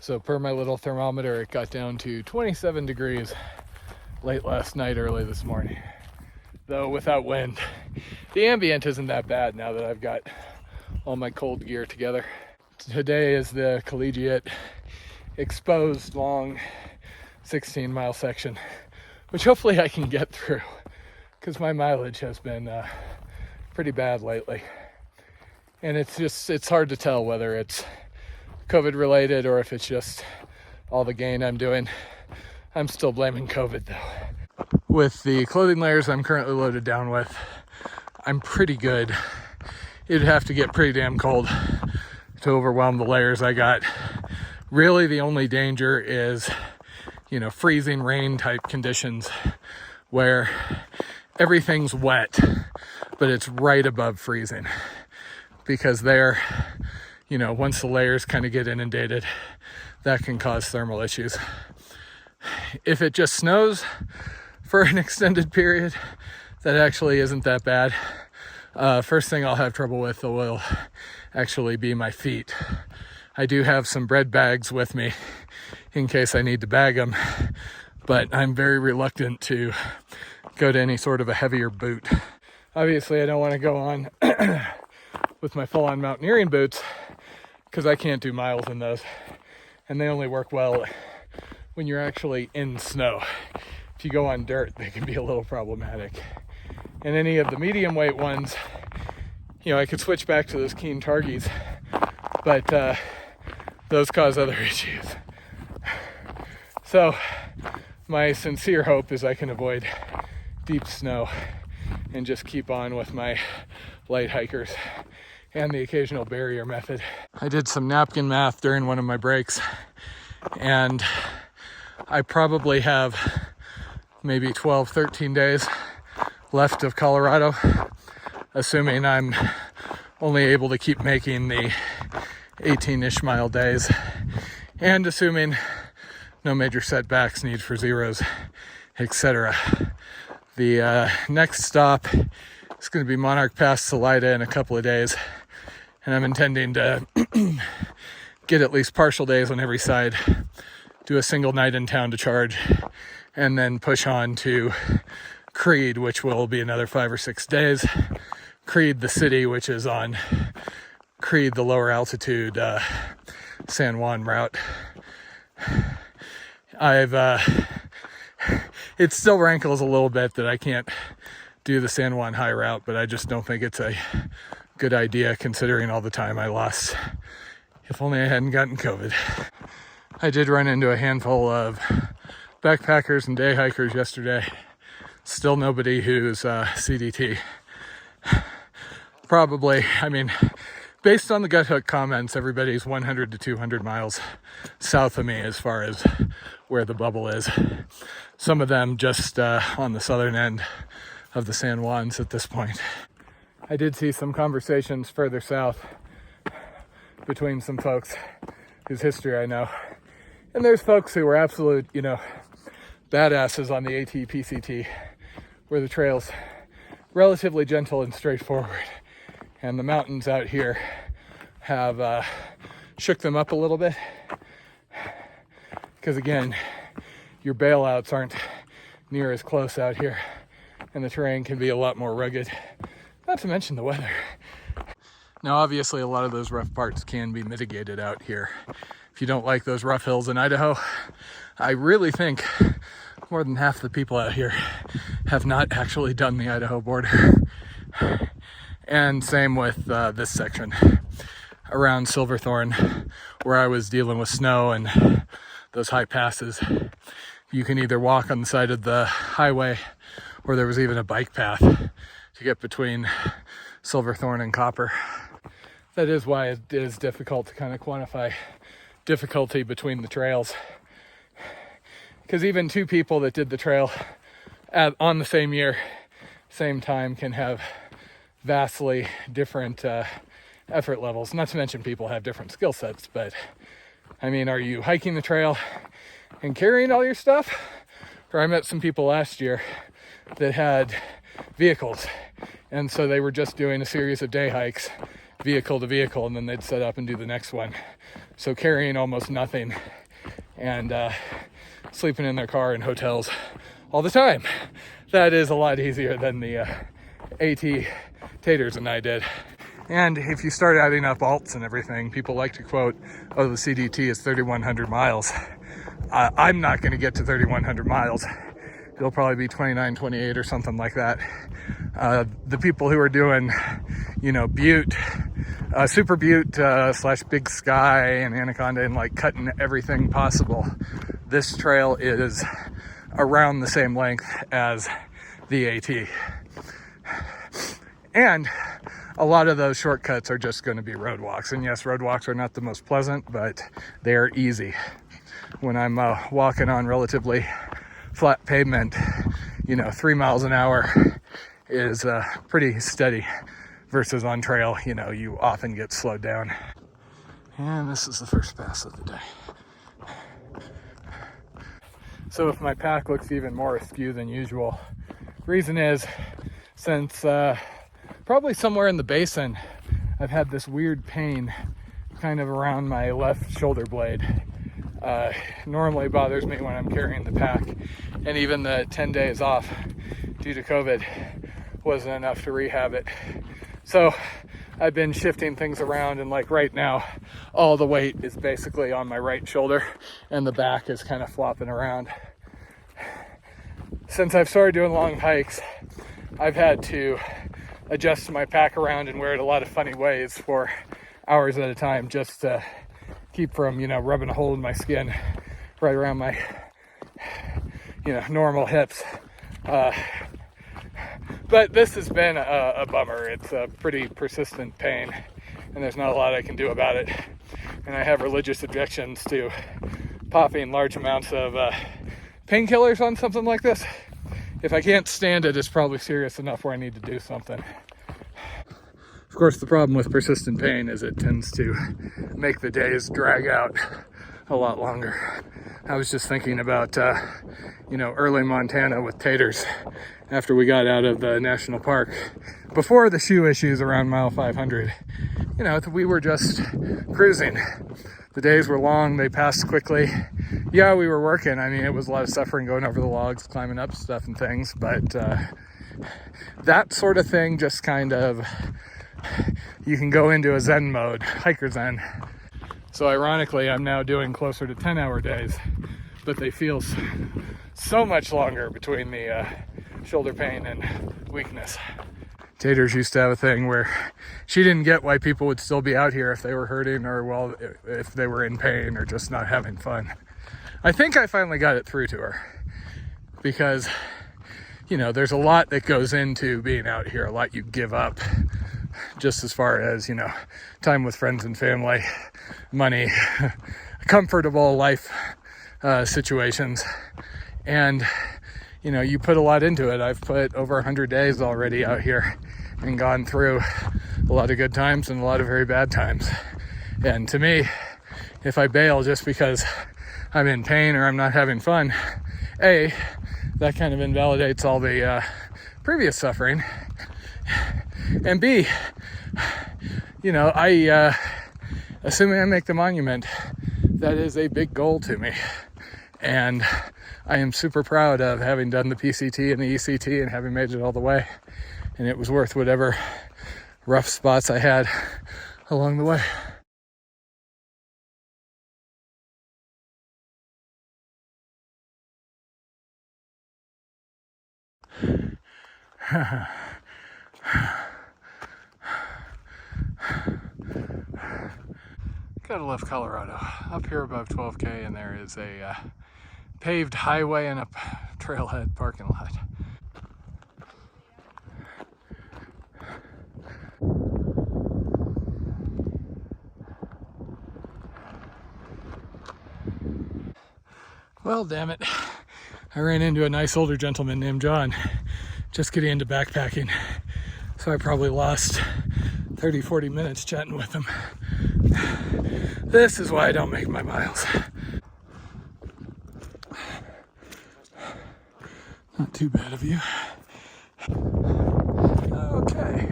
So per my little thermometer, it got down to 27 degrees late last night, early this morning. Though without wind. The ambient isn't that bad now that I've got all my cold gear together. Today is the Collegiate exposed long 16-mile section, which hopefully I can get through because my mileage has been pretty bad lately. And it's hard to tell whether it's COVID related or if it's just all the gain I'm doing. I'm still blaming COVID though. With the clothing layers I'm currently loaded down with, I'm pretty good. It'd have to get pretty damn cold to overwhelm the layers I got. Really the only danger is, freezing rain type conditions where everything's wet, but it's right above freezing. Because there, once the layers kind of get inundated, that can cause thermal issues. If it just snows for an extended period, that actually isn't that bad. First thing I'll have trouble with will actually be my feet. I do have some bread bags with me in case I need to bag them, but I'm very reluctant to go to any sort of a heavier boot. Obviously, I don't want to go on with my full-on mountaineering boots because I can't do miles in those, and they only work well when you're actually in snow. If you go on dirt, they can be a little problematic. And any of the medium weight ones, I could switch back to those Keen Targies, but those cause other issues. So my sincere hope is I can avoid deep snow and just keep on with my light hikers and the occasional barrier method. I did some napkin math during one of my breaks, and I probably have maybe 12, 13 days left of Colorado, assuming I'm only able to keep making the 18-ish mile days, and assuming no major setbacks, need for zeros, etc. The next stop is going to be Monarch Pass, Salida in a couple of days, and I'm intending to get at least partial days on every side, do a single night in town to charge, and then push on to Creed, which will be another 5 or 6 days. Creed, the city, which is on Creed, the lower altitude San Juan route. It still rankles a little bit that I can't do the San Juan high route, but I just don't think it's a good idea considering all the time I lost. If only I hadn't gotten COVID. I did run into a handful of backpackers and day hikers yesterday. Still nobody who's CDT. Probably, based on the gut hook comments, everybody's 100 to 200 miles south of me as far as where the bubble is. Some of them just on the southern end of the San Juans at this point. I did see some conversations further south between some folks whose history I know. And there's folks who were absolute, badasses on the AT PCT, where the trail's relatively gentle and straightforward. And the mountains out here have shook them up a little bit. Because again, your bailouts aren't near as close out here, and the terrain can be a lot more rugged, not to mention the weather. Now, obviously, a lot of those rough parts can be mitigated out here. If you don't like those rough hills in Idaho, I really think more than half the people out here have not actually done the Idaho border. And same with this section around Silverthorne, where I was dealing with snow and those high passes. You can either walk on the side of the highway, or there was even a bike path to get between Silverthorne and Copper. That is why it is difficult to kind of quantify difficulty between the trails. Because even two people that did the trail on the same year, same time, can have vastly different effort levels. Not to mention people have different skill sets, but are you hiking the trail and carrying all your stuff? Or I met some people last year that had vehicles, and so they were just doing a series of day hikes vehicle to vehicle, and then they'd set up and do the next one. So carrying almost nothing and sleeping in their car in hotels all the time. That is a lot easier than the AT Taters and I did. And if you start adding up alts and everything, people like to quote, oh, the CDT is 3,100 miles. I'm not going to get to 3,100 miles. It'll probably be 29, 28 or something like that. The people who are doing, you know, Butte, Super Butte / Big Sky and Anaconda and like cutting everything possible, this trail is around the same length as the AT. And a lot of those shortcuts are just going to be road walks. And yes, road walks are not the most pleasant, but they're easy. When I'm walking on relatively flat pavement, you know, 3 miles an hour is pretty steady versus on trail, you know, you often get slowed down. And this is the first pass of the day. So if my pack looks even more askew than usual, reason is since probably somewhere in the basin, I've had this weird pain kind of around my left shoulder blade. Normally bothers me when I'm carrying the pack, and even the 10 days off due to COVID wasn't enough to rehab it. So I've been shifting things around, and like right now, all the weight is basically on my right shoulder and the back is kind of flopping around. Since I've started doing long hikes, I've had to adjust my pack around and wear it a lot of funny ways for hours at a time just to keep from, you know, rubbing a hole in my skin right around my, you know, normal hips. But this has been a bummer. It's a pretty persistent pain, and there's not a lot I can do about it. And I have religious objections to popping large amounts of painkillers on something like this. If I can't stand it, it's probably serious enough where I need to do something. Of course, the problem with persistent pain is it tends to make the days drag out a lot longer. I was just thinking about, you know, early Montana with taters after we got out of the national park. Before the shoe issues around mile 500, you know, we were just cruising. The days were long, they passed quickly. Yeah, we were working. I mean, it was a lot of suffering going over the logs, climbing up stuff and things, but that sort of thing just kind of, you can go into a Zen mode, hiker Zen. So ironically, I'm now doing closer to 10-hour days, but they feel so much longer between the shoulder pain and weakness. Taters used to have a thing where she didn't get why people would still be out here if they were hurting or, well, if they were in pain or just not having fun. I think I finally got it through to her because, you know, there's a lot that goes into being out here, a lot you give up, just as far as, you know, time with friends and family, money, comfortable life situations. And, you know, you put a lot into it. I've put over 100 days already out here and gone through a lot of good times and a lot of very bad times. And to me, if I bail just because I'm in pain or I'm not having fun, A, that kind of invalidates all the previous suffering. And B, you know, assuming I make the monument, that is a big goal to me. And I am super proud of having done the PCT and the ECT and having made it all the way. And it was worth whatever rough spots I had along the way. Gotta love Colorado. Up here above 12K, and there is a paved highway and a trailhead parking lot. Well, damn it. I ran into a nice older gentleman named John just getting into backpacking. So I probably lost 30, 40 minutes chatting with him. This is why I don't make my miles. Not too bad of you. Okay,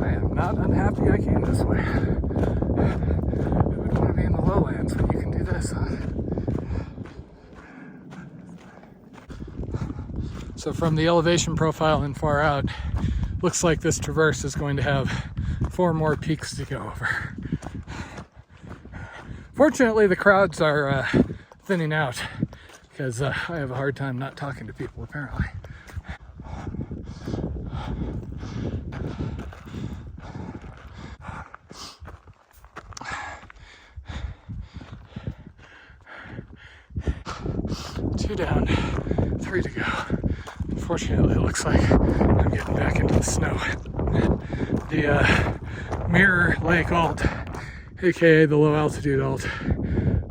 I am not not unhappy I came this way. Who would want to be in the lowlands when you can do this, huh? So from the elevation profile and far out, looks like this traverse is going to have 4 more peaks to go over. Fortunately, the crowds are thinning out because I have a hard time not talking to people, apparently. Two down, 3 to go. Unfortunately, it looks like I'm getting back into the snow. The Mirror Lake Alt, aka the low altitude alt,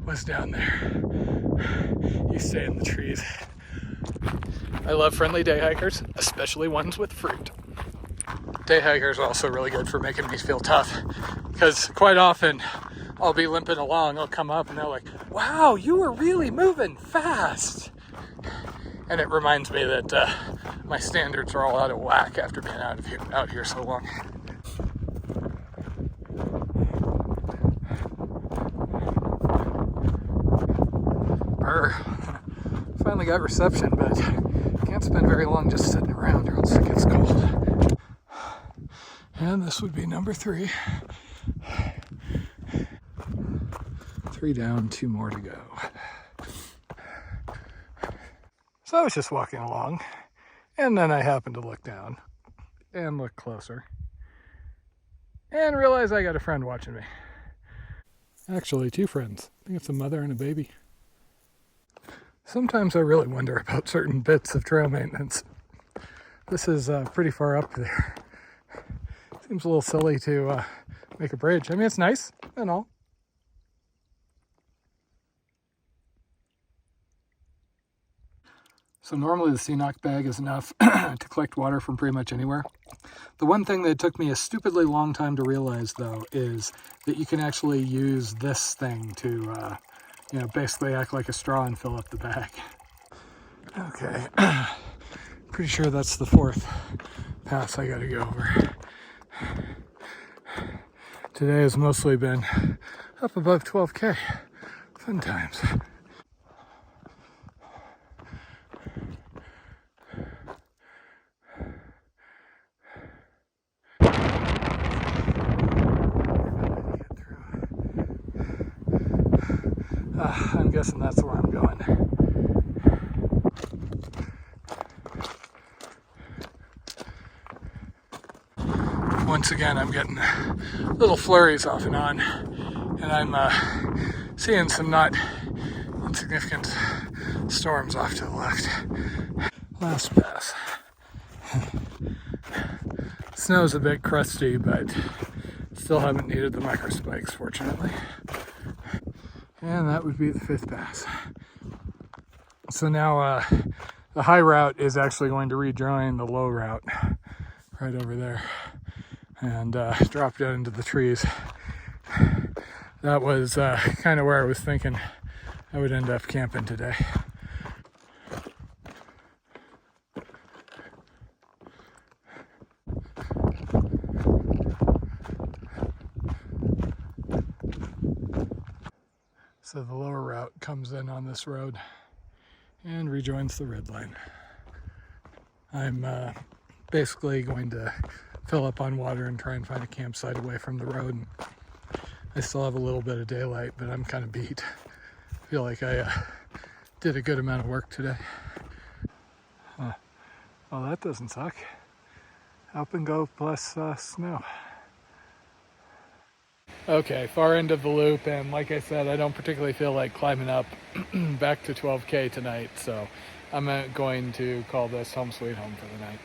was down there. You stay in the trees. I love friendly day hikers, especially ones with fruit. Day hikers are also really good for making me feel tough, because quite often I'll be limping along, I'll come up and they're like, wow, you were really moving fast. And it reminds me that my standards are all out of whack after being out here so long. Finally got reception, but can't spend very long just sitting around or else it gets cold. And this would be number 3. 3 down, 2 more to go. So I was just walking along, and then I happened to look down and look closer and realize I got a friend watching me. Actually, 2 friends. I think it's a mother and a baby. Sometimes I really wonder about certain bits of trail maintenance. This is pretty far up there. Seems a little silly to make a bridge. I mean, it's nice and all. So normally the CNOC bag is enough to collect water from pretty much anywhere. The one thing that took me a stupidly long time to realize, though, is that you can actually use this thing to basically act like a straw and fill up the bag. Okay, pretty sure that's the 4th pass I gotta go over. Today has mostly been up above 12K. Fun times. I'm guessing that's where I'm going. Once again, I'm getting little flurries off and on, and I'm seeing some not insignificant storms off to the left. Last pass. Snow's a bit crusty, but still haven't needed the micro spikes, fortunately. And that would be the 5th pass. So now the high route is actually going to rejoin the low route right over there and drop down into the trees. That was kind of where I was thinking I would end up camping today. So the lower route comes in on this road and rejoins the red line. I'm basically going to fill up on water and try and find a campsite away from the road. I still have a little bit of daylight, but I'm kind of beat. I feel like I did a good amount of work today. Well, that doesn't suck. Up and go plus snow. Okay, far end of the loop, and like I said, I don't particularly feel like climbing up back to 12K tonight, so I'm going to call this home sweet home for the night.